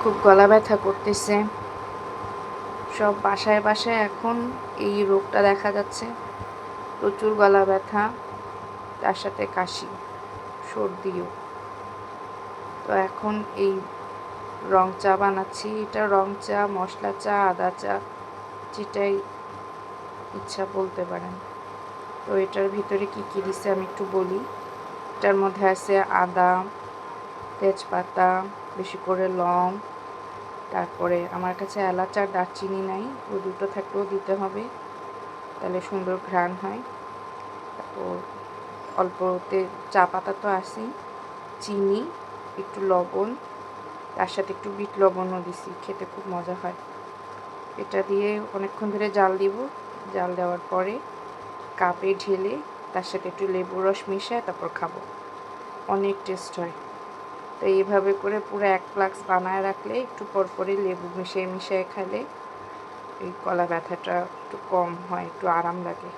খুব গলা ব্যথা করতেছে। সব বাসায় বাসায় এখন এই রোগটা দেখা যাচ্ছে। প্রচুর গলা ব্যথা, তার সাথে কাশি, সর্দিও। তো এখন এই রং চা বানাচ্ছি। এটা রং চা, মশলা চা, আদা চা, যেটাই ইচ্ছা বলতে পারেন। তো এটার ভিতরে কি কি দিছে আমি একটু বলি। এটার মধ্যে আছে আদা, তেজপাতা, বেশি করে লং, তারপরে আমার কাছে এলাচ আর দারচিনি নাই, ওই দুটো থাকলেও দিতে হবে, তাহলে সুন্দর ঘ্রাণ হয়। তারপর অল্পতে চা পাতা তো আছেই, চিনি, একটু লবণ, তার সাথে একটু বিট লবণও দিছি, খেতে খুব মজা হয়। এটা দিয়ে অনেকক্ষণ ধরে জাল দিব। জাল দেওয়ার পরে কাপে ঢেলে তার সাথে একটু লেবুর রস মিশায় তারপর খাবো, অনেক টেস্ট হয়। তো এইভাবে করে পুরো 1 ফ্লাক্স বানায় রাখলে একটু পরপরই লেবু মিশিয়ে মিশিয়ে খেলে এই গলা ব্যথাটা একটু কম হয়, একটু আরাম লাগে।